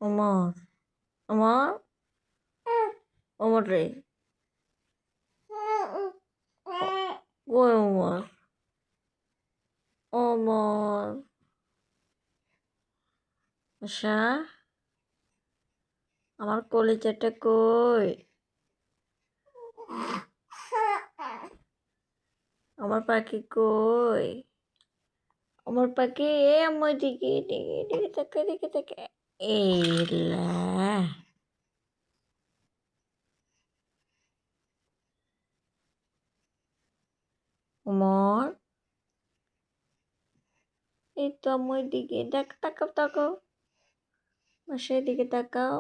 ওমর ওমর ওমর রে কই ওমর ওমর আশা আমার কলিজাটা কই আমার পাখি কই আমার পাখি আমার দিকে দিকে দিকে তাকে দিকে তাকে এই লা ওমর এই তো আমার দিকে দেখ তাকাও তাকাও বাসার দিকে তাকাও